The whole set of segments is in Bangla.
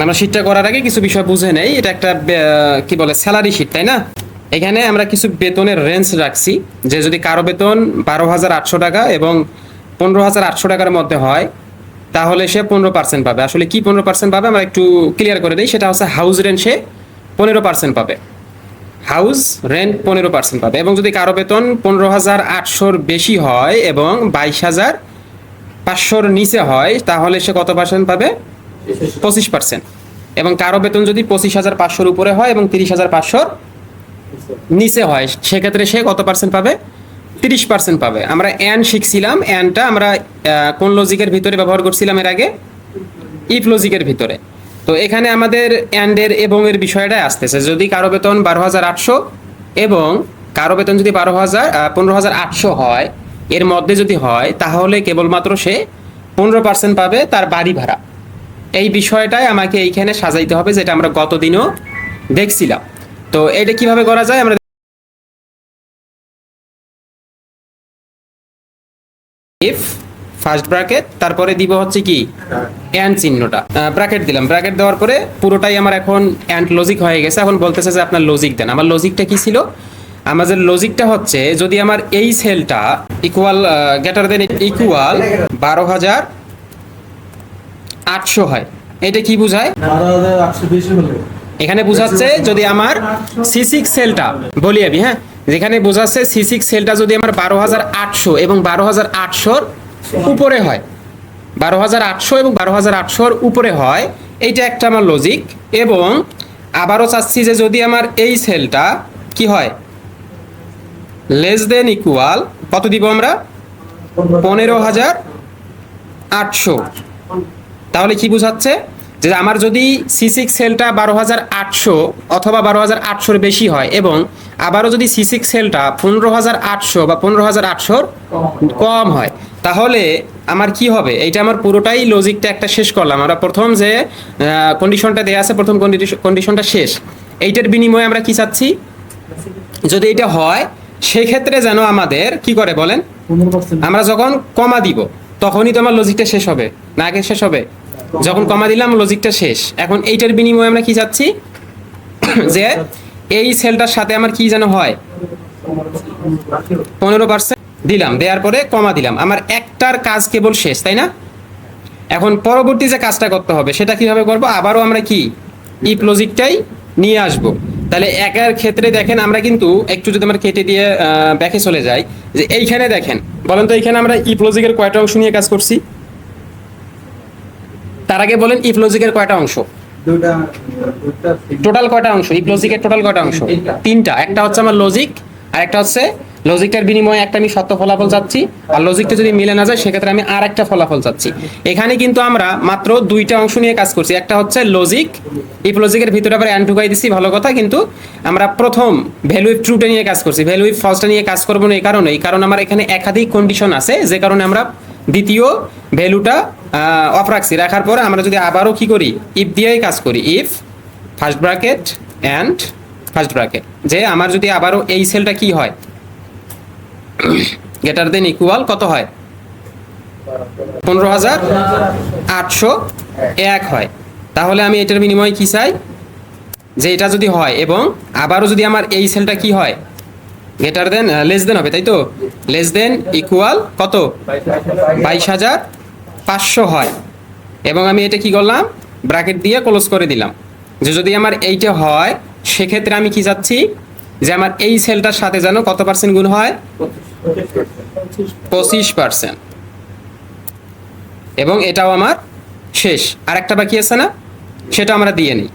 আমরা শীটটা করার আগে কিছু বিষয় বুঝে নেই। এটা একটা কি বলে স্যালারি শীট, তাই না? এখানে আমরা কিছু বেতনের রেঞ্জ রাখছি, যে যদি কারো বেতন 12,800 টাকা এবং 15,800 টাকার মধ্যে হয় তাহলে সে 15% পাবে। আসলে কি 15% পাবে আমরা একটু ক্লিয়ার করে দিই। সেটা হচ্ছে হাউস রেন্ট সে 15% পাবে, হাউস রেন্ট 15% পাবে। এবং যদি কারো বেতন 15,800-র বেশি হয় এবং 22,500-র নিচে হয় তাহলে সে কত পার্সেন্ট পাবে? 25%। এবং কারো বেতন যদি 25,500-র উপরে হয় এবং 30,500-র নিচে হয় সেক্ষেত্রে সে কত পার্সেন্ট পাবে? 30% পাবে। আমরা অ্যান্ড শিখছিলাম, অ্যান্ডটা আমরা কোন লজিকের ভিতরে ব্যবহার করছিলাম এর আগে? ইফ লজিকের ভিতরে। তো এখানে আমাদের অ্যান্ডের এবং এর বিষয়টাই আসতেছে। যদি কারো বেতন 12,800 এবং কারো বেতন যদি 15,800 হয়, এর মধ্যে যদি হয় তাহলে কেবলমাত্র সে 15% পাবে তার বাড়ি ভাড়া। এই বিষয়টাই আমাকে এইখানে সাজাইতে হবে, যেটা আমরা গতদিনও দেখছিলাম। তো এটা কিভাবে করা যায় আমরা ইফ ফার্স্ট ব্র্যাকেট, তারপরে দিব হচ্ছে কি অ্যান্ড চিহ্নটা, ব্র্যাকেট দিলাম। ব্র্যাকেট দেওয়ার পরে পুরোটাই আমার এখন অ্যান্ড লজিক হয়ে গেছে। এখন বলতেছে যে আপনার লজিক দেন। আমার লজিকটা কি ছিল? আমাদের লজিকটা হচ্ছে যদি আমার এই সেলটা ইকুয়াল গ্রেটার দেন ইকুয়াল 12,800 হয়, এটা কি বোঝায়? 12,800 বেশি হলে এখানে বোঝাচ্ছে যদি আমার C6 সেলটা বলি আমি, হ্যাঁ, যেখানে বোঝাচ্ছে C6 সেলটা যদি আমার 12,800 এবং 12,800-র উপরে হয়, 12,800 এবং 12,800-র উপরে হয়, এইটা একটা আমার লজিক। এবং আবারও চাচ্ছি যে যদি আমার এই সেলটা কি হয়, লেস দেন ইকুয়াল কত দিব আমরা? 15,800। তাহলে কি বোঝাচ্ছে? যে আমার যদি C6 সেলটা 12,800 অথবা 12,800-র বেশি হয় এবং আবারও যদি C6 সেলটা 15,800 বা 15,800-র কম হয় তাহলে আমার কি হবে? এইটা আমার পুরোটাই লজিকটা একটা শেষ করলাম। আমরা প্রথম যে কন্ডিশনটা দেয়া আছে, প্রথম কন্ডিশনটা শেষ। এইটার বিনিময়ে আমরা কি চাচ্ছি? যদি এটা হয় সেক্ষেত্রে যেন আমাদের কি করে বলেন? 15%। আমরা যখন কমা দিব তখনই তো আমার লজিকটা শেষ হবে, না আগে শেষ হবে? যখন কমা দিলাম লজিকটা শেষ। এখন এইটার বিনিময়ে আমরা কি চাচ্ছি? যে এই সেলটার সাথে আমার কি যেন হয়, 15% দিলাম, দেওয়ার পরে কমা দিলাম। আমার একটার কাজ কেবল শেষ, তাই না? এখন পরবর্তী যে কাজটা করতে হবে সেটা কিভাবে করব? আবারও আমরা কি ইফ লজিকটাই নিয়ে আসব। তাহলে একের ক্ষেত্রে দেখেন আমরা কিন্তু একটু যদি আমরা কেটে দিয়ে ব্যাকে চলে যাই, যে এইখানে দেখেন, বলেন তো এইখানে আমরা ইফ লজিকের কয়টা অংশ নিয়ে কাজ করছি? তার আগে বলেন ইফ লজিকের কয়টা অংশ? দুইটা টোটাল কয়টা অংশ ইফ লজিকের? টোটাল কয়টা অংশ? তিনটা। একটা হচ্ছে আমার লজিক, আর একটা হচ্ছে লজিকটার বিনিময়ে একটা আমি সত্য ফলাফল চাচ্ছি, আর লজিকটা যদি মিলে না যায় সেক্ষেত্রে আমি আর একটা ফলাফল চাচ্ছি। এখানে কিন্তু আমরা মাত্র দুইটা অংশ নিয়ে কাজ করছি। একটা হচ্ছে লজিক, ইফ লজিকের ভিতরে আবার অ্যান্ড ঢুকাই দিছি, ভালো কথা। কিন্তু আমরা প্রথম ভ্যালু ইফ ট্রুটা নিয়ে কাজ করছি, ভ্যালু ইফ ফলসটা নিয়ে কাজ করবো না। এই কারণে আমার এখানে একাধিক কন্ডিশন আছে, যে কারণে আমরা দ্বিতীয় ভ্যালুটা অফ রাখছি। রাখার পরে আমরা যদি আবারও কি করি, ইফ দিয়েই কাজ করি, if first bracket and first bracket, যে আমার যদি আবারও এই সেলটা কি হয়, গ্রেটার দেন ইকুয়াল কত হয়, 15,801 হয়, তাহলে আমি এটার বিনিময়ে কি চাই? যে এটা যদি হয় এবং আবারও যদি আমার এই সেলটা কি হয়, গ্রেটার দেন লেস দেন হবে, তাই তো? লেস দেন ইকুয়াল কত? 22,500 হয়। এবং আমি এটা কি করলাম? ব্র্যাকেট দিয়ে ক্লোজ করে দিলাম। যে যদি আমার এইটা হয় সেক্ষেত্রে আমি কি চাচ্ছি? যে আমার এই সেলটার সাথে যেন কত পার্সেন্ট গুণ হয়? 25%। এবং এটাও আমার শেষ। আর একটা বাকি আছে না, সেটা আমরা দিয়ে নিই।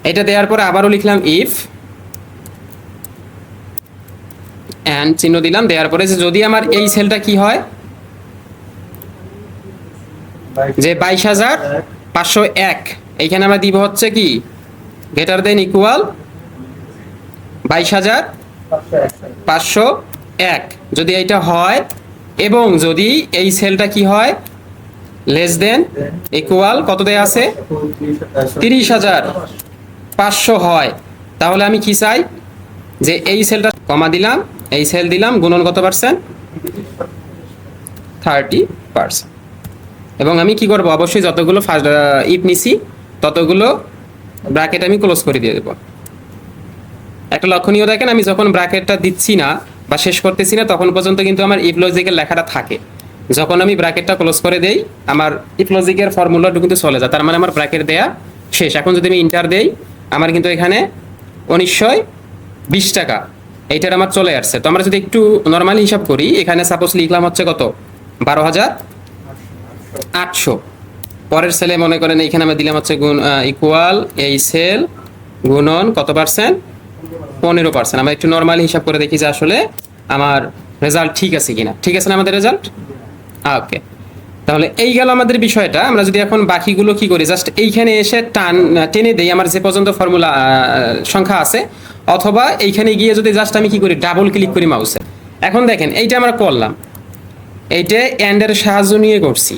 এটা দেওয়ার পরে আবারও লিখলাম ইফ, অ্যান্ড চিহ্ন দিলাম। দেওয়ার পরে যে যদি আমার এই সেলটা কি হয়, যে 22,501, এইখানে আমরা দিব হচ্ছে কি, গ্রেটার দেন ইকুয়াল 22,501 যদি এইটা হয়, এবং যদি এই সেলটা কি হয়, লেস দেন ইকুয়াল কত দেয়া আছে, 30,500 হয়, তাহলে আমি কি চাই? যে এই সেলটা কমা দিলাম, এই সেল দিলাম, গুণন কত পার্সেন্ট? 30%। এবং আমি কি করব? অবশ্যই যতগুলো ফার্স্ট ইফ নিছি ততগুলো ব্র্যাকেট আমি ক্লোজ করে দিয়ে দেবো। একটা লক্ষণীয় দেখেন, আমি যখন ব্র্যাকেটটা দিচ্ছি না বা শেষ করতেছি না তখন পর্যন্ত কিন্তু আমার ইফ লজিকের লেখাটা থাকে। যখন আমি ব্র্যাকেটটা ক্লোজ করে দেই আমার ইফ লজিকের ফর্মুলাটা কিন্তু চলে যায়, তার মানে আমার ব্র্যাকেট দেয়া শেষ। এখন যদি আমি ইন্টার দেই আমার কিন্তু এখানে 1920 টাকা এইটার আমার চলে আসছে। তো আমরা যদি একটু নর্মালি হিসাব করি, এখানে সাপোজ লিখলাম হচ্ছে কত 12,800। পরের সেলে মনে করেন এইখানে আমরা দিলাম হচ্ছে গুণ ইকুয়াল এই সেল গুণন কত পার্সেন্ট, 15%। আমরা একটু নর্মালি হিসাব করে দেখি যে আসলে আমার রেজাল্ট ঠিক আছে কিনা। ঠিক আছে না আমাদের রেজাল্ট? ওকে, তাহলে এই গেল আমাদের বিষয়টা। আমরা যদি এখন বাকিগুলো কি করি, জাস্ট এইখানে এসে টেনে দেই আমার যে পর্যন্ত ফর্মুলা সংখ্যা আছে, অথবা এইখানে গিয়ে যদি জাস্ট আমি কি করি ডাবল ক্লিক করি মাউসে। এখন দেখেন এইটা আমরা করলাম, এইটা এন্ডের সাহায্য নিয়ে করছি।